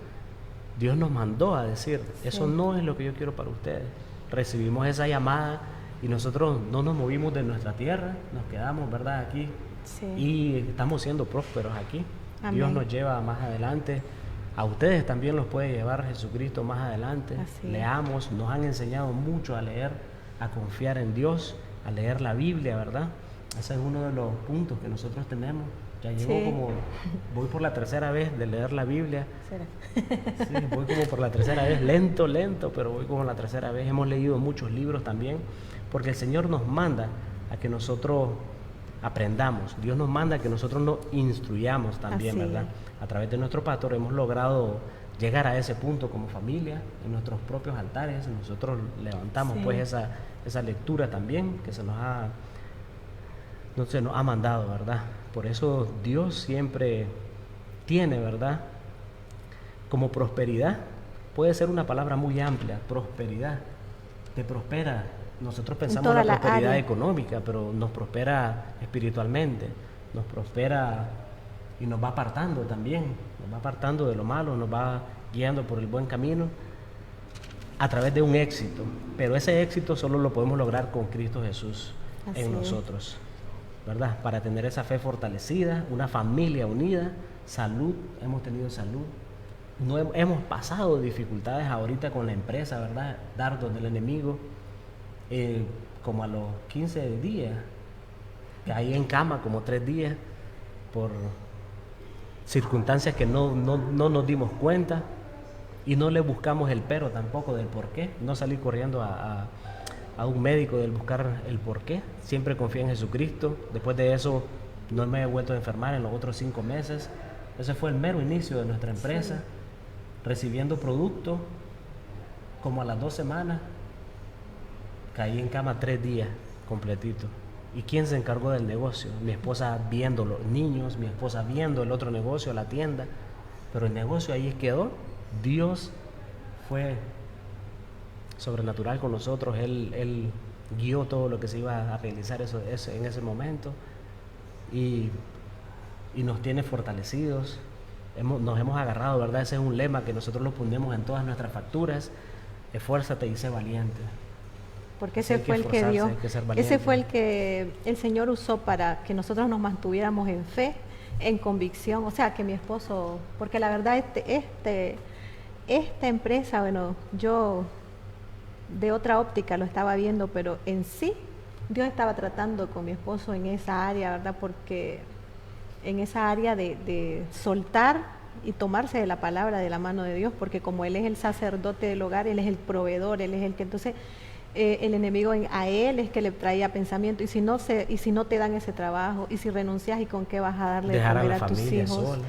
Dios nos mandó a decir, eso no es lo que yo quiero para ustedes. Recibimos esa llamada y nosotros no nos movimos de nuestra tierra, nos quedamos, ¿verdad?, aquí. Sí. Y estamos siendo prósperos aquí. Amén. Dios nos lleva más adelante. A ustedes también los puede llevar Jesucristo más adelante. Así Leamos, nos han enseñado mucho a leer, a confiar en Dios, a leer la Biblia, ¿verdad? Ese es uno de los puntos que nosotros tenemos. Ya llevo voy por la tercera vez de leer la Biblia. Sí, voy como por la tercera vez, lento, pero voy como la tercera vez. Hemos leído muchos libros también, porque el Señor nos manda a que nosotros aprendamos. Dios nos manda a que nosotros nos instruyamos también, Así ¿verdad? A través de nuestro pastor hemos logrado llegar a ese punto como familia, en nuestros propios altares. Nosotros levantamos pues esa lectura también que se nos ha mandado, ¿verdad? Por eso Dios siempre tiene, ¿verdad?, como prosperidad. Puede ser una palabra muy amplia, prosperidad. Te prospera. Nosotros pensamos en la prosperidad económica, pero nos prospera espiritualmente, nos prospera y nos va apartando también, nos va apartando de lo malo, nos va guiando por el buen camino a través de un éxito. Pero ese éxito solo lo podemos lograr con Cristo Jesús en nosotros, ¿verdad? Para tener esa fe fortalecida, una familia unida, salud, hemos tenido salud. No hemos pasado dificultades ahorita con la empresa, ¿verdad? Dardos del enemigo, como a los 15 días, caí en cama como 3 días por circunstancias que no nos dimos cuenta y no le buscamos el pero tampoco del por qué. No salí corriendo a un médico del buscar el por qué. Siempre confié en Jesucristo. Después de eso no me he vuelto a enfermar en los otros 5 meses. Ese fue el mero inicio de nuestra empresa, recibiendo productos. Como a las 2 semanas caí en cama 3 días completito. ¿Y quién se encargó del negocio? Mi esposa viendo los niños, mi esposa viendo el otro negocio, la tienda, pero el negocio ahí quedó. Dios fue sobrenatural con nosotros. Él guió todo lo que se iba a realizar en ese momento y nos tiene fortalecidos. Nos hemos agarrado, ¿verdad? Ese es un lema que nosotros lo ponemos en todas nuestras facturas: esfuérzate y sé valiente. Porque ese fue el que dio, ese fue el que el Señor usó para que nosotros nos mantuviéramos en fe, en convicción. O sea, que mi esposo, porque la verdad esta empresa, bueno, yo de otra óptica lo estaba viendo, pero en sí Dios estaba tratando con mi esposo en esa área, ¿verdad? Porque en esa área de soltar y tomarse de la palabra de la mano de Dios, porque como Él es el sacerdote del hogar, Él es el proveedor, Él es el que entonces el enemigo a él es que le traía pensamiento, y si no te dan ese trabajo, y si renuncias, y con qué vas a darle de comer a tus hijos sola.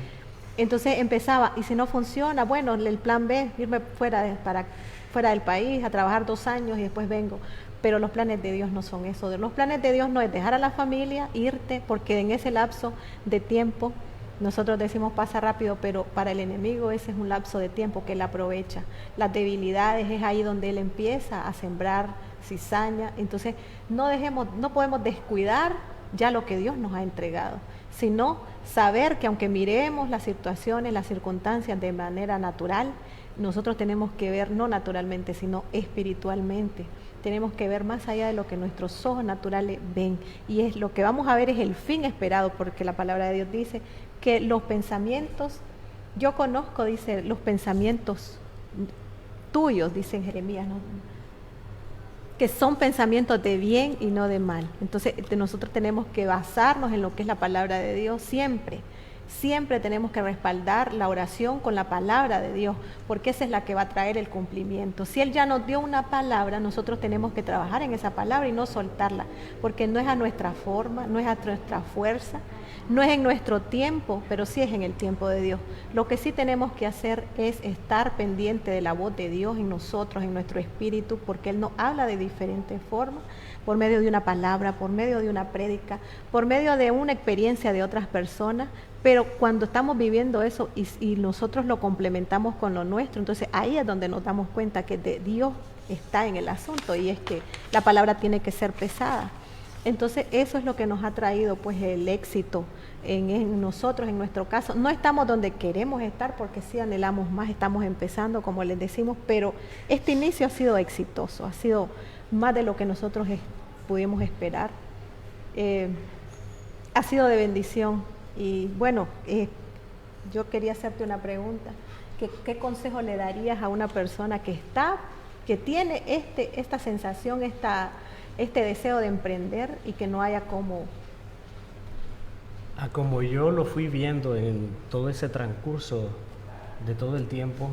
Entonces empezaba, y si no funciona, bueno, el plan B, irme fuera del país a trabajar 2 años y después vengo. Pero los planes de Dios no son eso. Los planes de Dios no es dejar a la familia, irte, porque en ese lapso de tiempo, nosotros decimos pasa rápido, pero para el enemigo ese es un lapso de tiempo que él aprovecha. Las debilidades es ahí donde él empieza a sembrar cizaña. Entonces no podemos descuidar ya lo que Dios nos ha entregado, sino saber que aunque miremos las situaciones, las circunstancias de manera natural, nosotros tenemos que ver no naturalmente, sino espiritualmente. Tenemos que ver más allá de lo que nuestros ojos naturales ven, y lo que vamos a ver es el fin esperado, porque la palabra de Dios dice que los pensamientos, yo conozco, dice, los pensamientos tuyos, dice en Jeremías, ¿no? que son pensamientos de bien y no de mal. Entonces nosotros tenemos que basarnos en lo que es la palabra de Dios siempre. Siempre tenemos que respaldar la oración con la palabra de Dios, porque esa es la que va a traer el cumplimiento. Si Él ya nos dio una palabra, nosotros tenemos que trabajar en esa palabra y no soltarla, porque no es a nuestra forma, no es a nuestra fuerza, no es en nuestro tiempo, pero sí es en el tiempo de Dios. Lo que sí tenemos que hacer es estar pendiente de la voz de Dios en nosotros, en nuestro espíritu, porque Él nos habla de diferentes formas, por medio de una palabra, por medio de una prédica, por medio de una experiencia de otras personas, pero cuando estamos viviendo eso y nosotros lo complementamos con lo nuestro, entonces ahí es donde nos damos cuenta que de Dios está en el asunto, y es que la palabra tiene que ser pesada. Entonces eso es lo que nos ha traído pues el éxito en nosotros, en nuestro caso. No estamos donde queremos estar porque sí anhelamos más, estamos empezando como les decimos, pero este inicio ha sido exitoso, ha sido más de lo que nosotros pudimos esperar. Ha sido de bendición y bueno, yo quería hacerte una pregunta. ¿Qué consejo le darías a una persona que tiene esta sensación, este deseo de emprender y que no haya cómo? Como yo lo fui viendo en todo ese transcurso de todo el tiempo,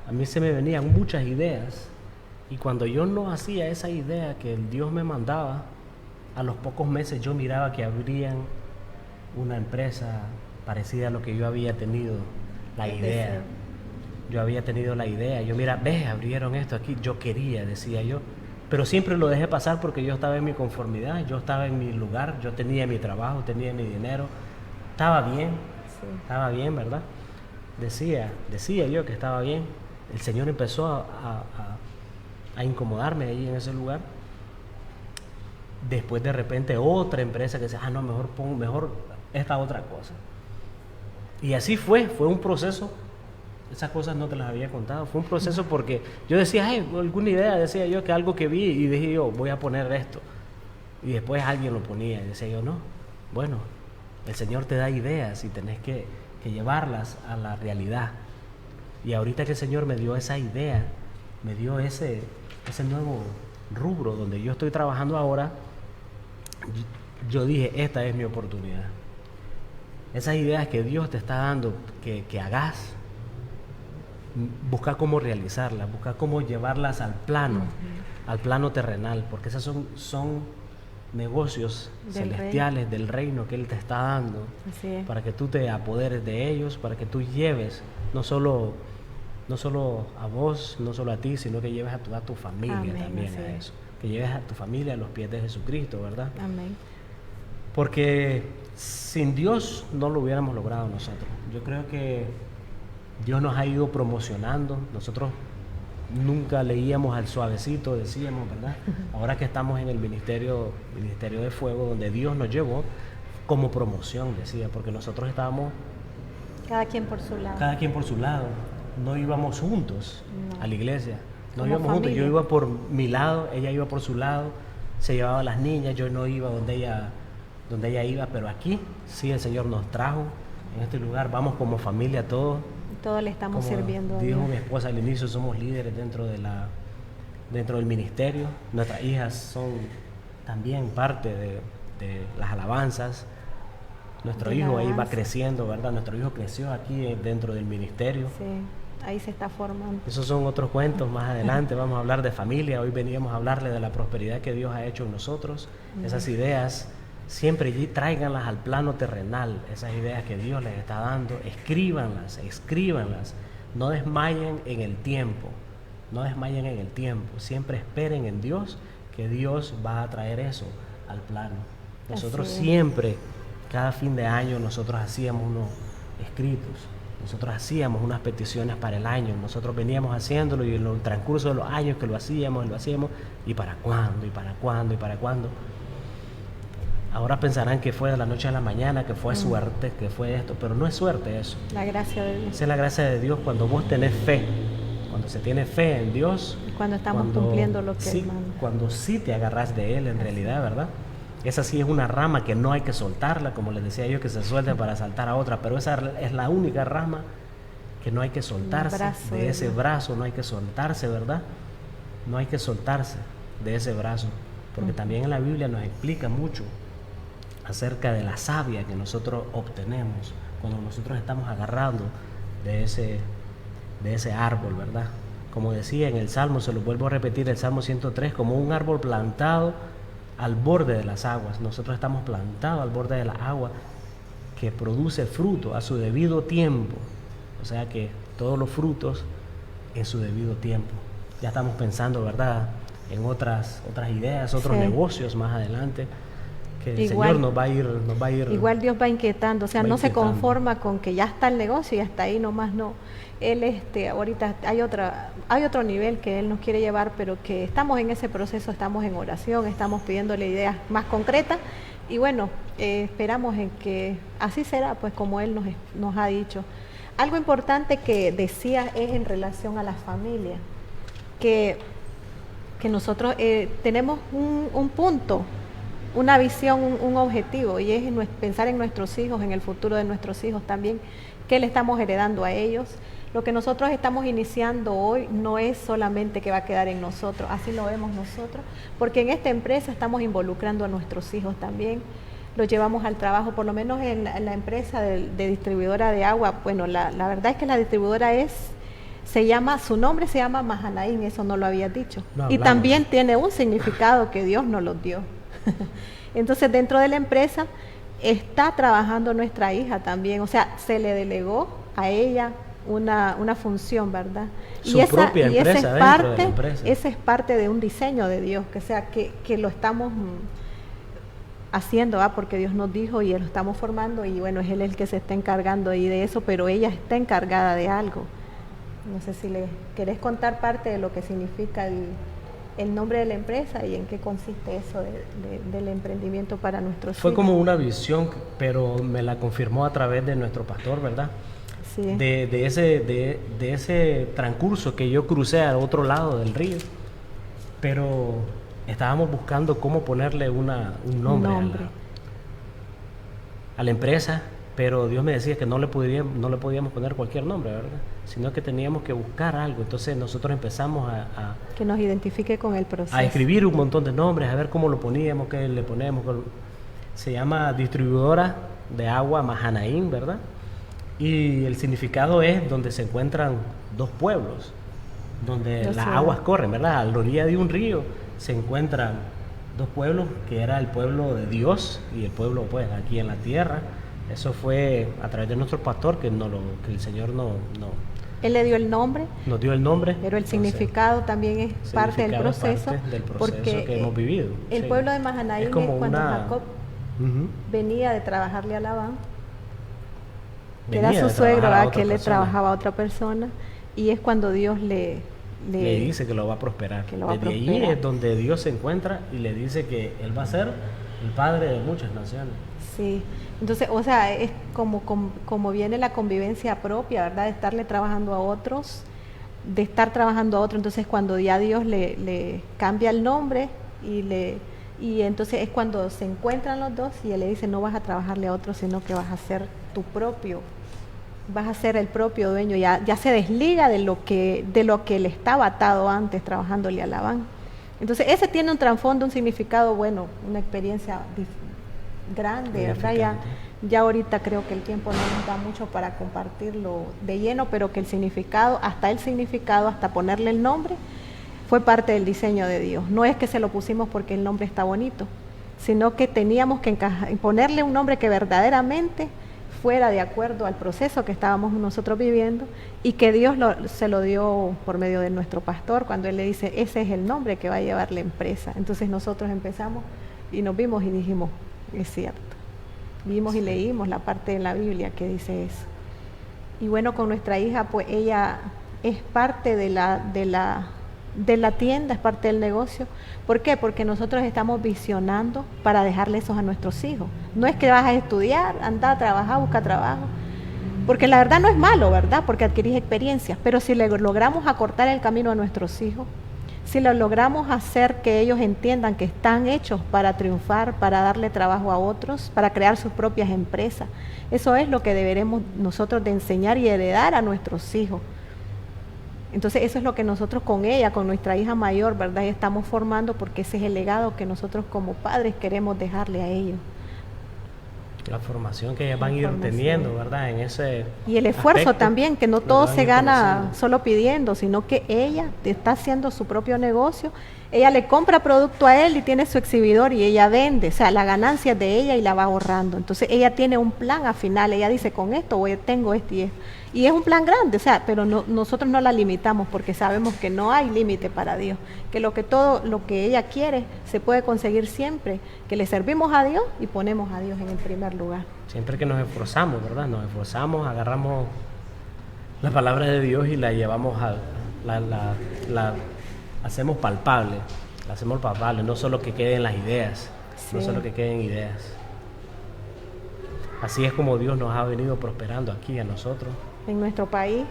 a mí se me venían muchas ideas, y cuando yo no hacía esa idea que el Dios me mandaba, a los pocos meses yo miraba que abrían una empresa parecida a lo que yo había tenido la idea. Yo había tenido la idea, yo mira, ves, abrieron esto aquí, yo quería, decía yo, pero siempre lo dejé pasar porque yo estaba en mi conformidad, yo estaba en mi lugar, yo tenía mi trabajo, tenía mi dinero, estaba bien, ¿verdad? Decía yo que estaba bien. El Señor empezó a incomodarme ahí en ese lugar. Después de repente otra empresa que decía, no, mejor esta otra cosa. Y así fue un proceso. Esas cosas no te las había contado. Fue un proceso porque yo decía, alguna idea, decía yo, que algo que vi, y dije yo, voy a poner esto. Y después alguien lo ponía y decía yo, no, bueno, el Señor te da ideas y tenés que llevarlas a la realidad. Y ahorita que el Señor me dio esa idea, me dio ese nuevo rubro donde yo estoy trabajando ahora, yo dije, esta es mi oportunidad. Esas ideas que Dios te está dando, que hagas, busca cómo realizarlas, busca cómo llevarlas al plano terrenal, porque esas son negocios celestiales del reino que Él te está dando, para que tú te apoderes de ellos, para que tú lleves no solo a vos, no solo a ti, sino que lleves a toda tu familia. Amén, también a eso, que lleves a tu familia a los pies de Jesucristo, ¿verdad? Amén. Porque sin Dios no lo hubiéramos logrado nosotros. Yo creo que Dios nos ha ido promocionando. Nosotros nunca leíamos al suavecito, decíamos, ¿verdad? Ahora que estamos en el ministerio de fuego, donde Dios nos llevó como promoción, decía, porque nosotros estábamos cada quien por su lado. No íbamos juntos a la iglesia, no como íbamos familia. juntos. Yo iba por mi lado, ella iba por su lado, se llevaba a las niñas, yo no iba donde ella iba, pero aquí sí el Señor nos trajo en este lugar, vamos como familia todos. Todos le estamos sirviendo a Dios. Dijo Dios. Mi esposa al inicio, somos líderes dentro del ministerio. Nuestras hijas son también parte de las alabanzas. Nuestro hijo ahí va creciendo, ¿verdad? Nuestro hijo creció aquí dentro del ministerio. Sí, ahí se está formando. Esos son otros cuentos más adelante. Vamos a hablar de familia. Hoy veníamos a hablarle de la prosperidad que Dios ha hecho en nosotros. Esas ideas siempre tráiganlas al plano terrenal, esas ideas que Dios les está dando, escríbanlas, no desmayen en el tiempo, siempre esperen en Dios, que Dios va a traer eso al plano. Nosotros siempre, cada fin de año, nosotros hacíamos unos escritos, nosotros hacíamos unas peticiones para el año, nosotros veníamos haciéndolo y en el transcurso de los años que lo hacíamos, y para cuándo. Ahora pensarán que fue de la noche a la mañana, que fue suerte, que fue esto, pero no es suerte eso. La gracia de Dios. Esa es la gracia de Dios cuando vos tenés fe, cuando se tiene fe en Dios. Cuando estamos cumpliendo lo que Él manda. Cuando sí te agarras de Él en realidad, ¿verdad? Esa sí es una rama que no hay que soltarla, como les decía yo, que se suelten para saltar a otra, pero esa es la única rama que no hay que soltarse. De ese brazo no hay que soltarse, ¿verdad? No hay que soltarse. de ese brazo, porque también en la Biblia nos explica mucho acerca de la savia que nosotros obtenemos cuando nosotros estamos agarrando de ese árbol, ¿verdad? Como decía en el Salmo, se lo vuelvo a repetir, el Salmo 103, como un árbol plantado al borde de las aguas. Nosotros estamos plantados al borde de las aguas, que produce fruto a su debido tiempo. O sea que todos los frutos en su debido tiempo. Ya estamos pensando, ¿verdad?, en otras ideas, otros negocios más adelante, que el Señor nos va a ir igual Dios va inquietando, o sea, no se conforma con que ya está el negocio y hasta ahí nomás, no. Él ahorita hay otro nivel que Él nos quiere llevar, pero que estamos en ese proceso, estamos en oración, estamos pidiéndole ideas más concretas y bueno, esperamos en que así será, pues como Él nos ha dicho. Algo importante que decía es en relación a la familia, que nosotros tenemos un punto, una visión, un objetivo, y es pensar en nuestros hijos, en el futuro de nuestros hijos también, qué le estamos heredando a ellos. Lo que nosotros estamos iniciando hoy no es solamente que va a quedar en nosotros, así lo vemos nosotros, porque en esta empresa estamos involucrando a nuestros hijos también, los llevamos al trabajo, por lo menos en la empresa de distribuidora de agua. Bueno, la verdad es que la distribuidora su nombre se llama Mahanaim, eso no lo había dicho, y también tiene un significado que Dios nos lo dio. Entonces dentro de la empresa está trabajando nuestra hija también, o sea, se le delegó a ella una función, ¿verdad? Esa es parte de un diseño de Dios, que sea que lo estamos haciendo, porque Dios nos dijo y lo estamos formando, y bueno, es Él el que se está encargando ahí de eso, pero ella está encargada de algo. No sé si le querés contar parte de lo que significa el nombre de la empresa y en qué consiste eso del emprendimiento para nuestros hijos. Fue como una visión, pero me la confirmó a través de nuestro pastor, ¿verdad? Sí. De ese transcurso que yo crucé al otro lado del río, pero estábamos buscando cómo ponerle un nombre. A la empresa, pero Dios me decía que no le podíamos poner cualquier nombre, ¿verdad? Sino que teníamos que buscar algo. Entonces nosotros empezamos a que nos identifique con el proceso. A escribir un montón de nombres, a ver cómo lo poníamos, qué le ponemos. Se llama Distribuidora de Agua Mahanaim, ¿verdad? Y el significado es donde se encuentran dos pueblos, donde las aguas corren, ¿verdad? A la orilla de un río se encuentran dos pueblos, que era el pueblo de Dios y el pueblo, pues, aquí en la tierra. Eso fue a través de nuestro pastor que el Señor Él le dio el nombre. Nos dio el nombre. Pero el significado también es parte del proceso. Porque que hemos vivido. El pueblo de Mahanaim es cuando Jacob venía de trabajarle a Labán, que era su suegro, que él le trabajaba a otra persona, y es cuando Dios le dice que lo va a prosperar. Desde ahí es donde Dios se encuentra y le dice que Él va a ser el padre de muchas naciones. Sí, entonces, o sea, es como viene la convivencia propia, ¿verdad? De estarle trabajando a otros, de estar trabajando a otro. Entonces, cuando ya Dios le cambia el nombre y entonces es cuando se encuentran los dos y Él le dice, no vas a trabajarle a otro, sino que vas a ser tu propio, vas a ser el propio dueño. Ya se desliga de lo que le estaba atado antes trabajándole a Labán. Entonces, ese tiene un trasfondo, un significado bueno, una experiencia grande, ¿verdad? Ya ahorita creo que el tiempo no nos da mucho para compartirlo de lleno, pero que el significado, hasta ponerle el nombre, fue parte del diseño de Dios. No es que se lo pusimos porque el nombre está bonito, sino que teníamos que ponerle un nombre que verdaderamente fuera de acuerdo al proceso que estábamos nosotros viviendo, y que Dios se lo dio por medio de nuestro pastor, cuando Él le dice, ese es el nombre que va a llevar la empresa. Entonces nosotros empezamos y nos vimos y dijimos, es cierto. Vimos y leímos la parte de la Biblia que dice eso. Y bueno, con nuestra hija, pues ella es parte de la tienda, es parte del negocio. ¿Por qué? Porque nosotros estamos visionando para dejarle eso a nuestros hijos. No es que vas a estudiar, anda a trabajar, busca trabajo. Porque la verdad no es malo, ¿verdad? Porque adquirís experiencias. Pero si le logramos acortar el camino a nuestros hijos, si lo logramos hacer que ellos entiendan que están hechos para triunfar, para darle trabajo a otros, para crear sus propias empresas, eso es lo que deberemos nosotros de enseñar y heredar a nuestros hijos. Entonces eso es lo que nosotros con ella, con nuestra hija mayor, ¿verdad? Estamos formando, porque ese es el legado que nosotros como padres queremos dejarle a ellos. La formación que ellas van a ir teniendo, ¿verdad? En ese y el esfuerzo aspecto, también, que no todo se gana conociendo. solo pidiendo, sino que ella está haciendo su propio negocio. Ella le compra producto a él y tiene su exhibidor y ella vende, o sea, la ganancia es de ella y la va ahorrando. Entonces ella tiene un plan al final, ella dice, con esto tengo esto y esto. Y es un plan grande, o sea, pero nosotros no la limitamos porque sabemos que no hay límite para Dios, que todo lo que ella quiere se puede conseguir siempre, que le servimos a Dios y ponemos a Dios en el primer lugar. Siempre que nos esforzamos, ¿verdad? Nos esforzamos, agarramos la palabra de Dios y la llevamos la hacemos palpable, no solo que queden las ideas, Sí. no solo que queden ideas. Así es como Dios nos ha venido prosperando aquí a nosotros. En nuestro país,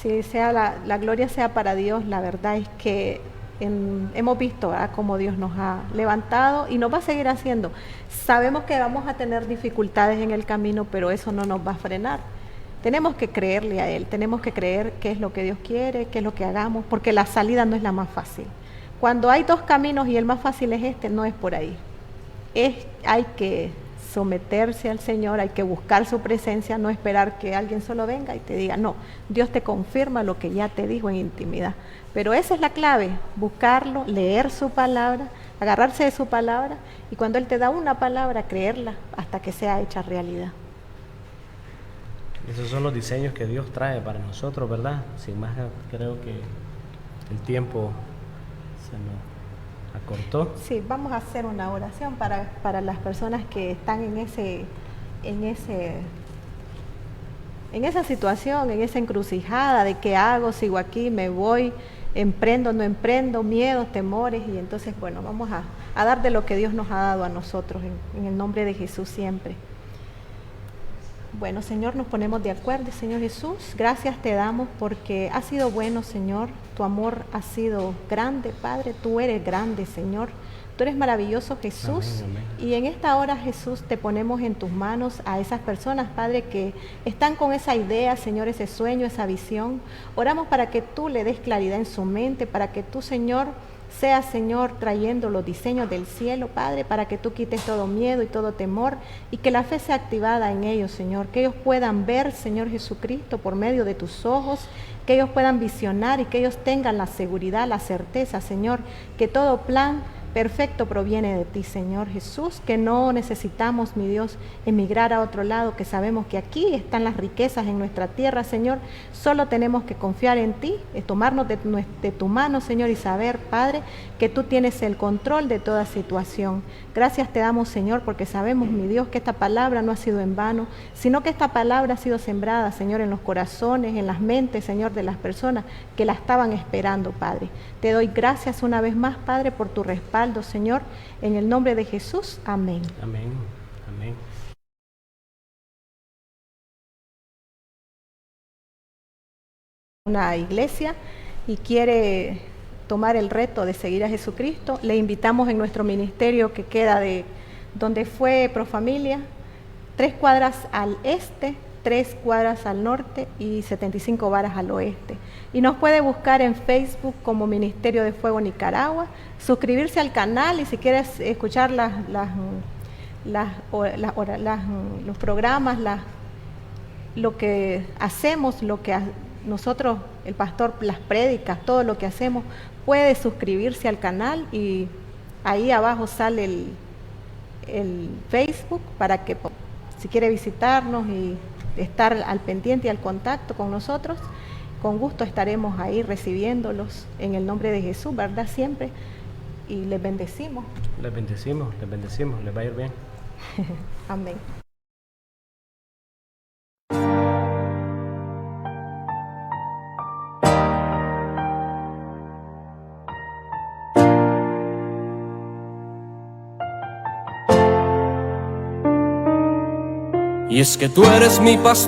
si sea la gloria sea para Dios. La verdad es que hemos visto, ¿verdad?, cómo Dios nos ha levantado y nos va a seguir haciendo. Sabemos que vamos a tener dificultades en el camino, pero eso no nos va a frenar. Tenemos que creerle a Él, tenemos que creer qué es lo que Dios quiere, qué es lo que hagamos, porque la salida no es la más fácil. Cuando hay dos caminos y el más fácil es este, no es por ahí. Hay que someterse al Señor, hay que buscar su presencia, no esperar que alguien solo venga y te diga, no, Dios te confirma lo que ya te dijo en intimidad. Pero esa es la clave, buscarlo, leer su palabra, agarrarse de su palabra, y cuando Él te da una palabra, creerla hasta que sea hecha realidad. Esos son los diseños que Dios trae para nosotros, ¿verdad? Sin más, creo que el tiempo se nos acortó. Sí, vamos a hacer una oración para las personas que están en esa situación, en esa encrucijada de qué hago, sigo aquí, me voy, emprendo, no emprendo, miedos, temores. Y entonces, bueno, vamos a dar de lo que Dios nos ha dado a nosotros, en el nombre de Jesús siempre. Bueno, Señor, nos ponemos de acuerdo. Señor Jesús, gracias te damos porque has sido bueno, Señor. Tu amor ha sido grande, Padre. Tú eres grande, Señor. Tú eres maravilloso, Jesús. Amén, amén. Y en esta hora, Jesús, te ponemos en tus manos a esas personas, Padre, que están con esa idea, Señor, ese sueño, esa visión. Oramos para que tú le des claridad en su mente, para que tú, Señor, sea, Señor, trayendo los diseños del cielo, Padre, para que tú quites todo miedo y todo temor y que la fe sea activada en ellos, Señor, que ellos puedan ver, Señor Jesucristo, por medio de tus ojos, que ellos puedan visionar y que ellos tengan la seguridad, la certeza, Señor, que todo plan perfecto proviene de ti, Señor Jesús, que no necesitamos, mi Dios, emigrar a otro lado, que sabemos que aquí están las riquezas en nuestra tierra, Señor. Solo tenemos que confiar en ti, tomarnos de tu mano, Señor, y saber, Padre, que tú tienes el control de toda situación. Gracias te damos, Señor, porque sabemos, mi Dios, que esta palabra no ha sido en vano, sino que esta palabra ha sido sembrada, Señor, en los corazones, en las mentes, Señor, de las personas que la estaban esperando, Padre. Te doy gracias una vez más, Padre, por tu respaldo, Señor, en el nombre de Jesús. Amén. Amén. Amén. Una iglesia y quiere tomar el reto de seguir a Jesucristo, le invitamos en nuestro ministerio que queda de donde fue Profamilia, 3 cuadras al este, 3 cuadras al norte y 75 varas al oeste. Y nos puede buscar en Facebook como Ministerio de Fuego Nicaragua, suscribirse al canal y si quieres escuchar los programas, lo que hacemos, nosotros, el pastor, las prédicas, todo lo que hacemos, puede suscribirse al canal y ahí abajo sale el Facebook para que si quiere visitarnos y estar al pendiente y al contacto con nosotros, con gusto estaremos ahí recibiéndolos en el nombre de Jesús, ¿verdad? Siempre. Y les bendecimos. Les bendecimos, les va a ir bien. Amén. Y es que tú eres mi pastor.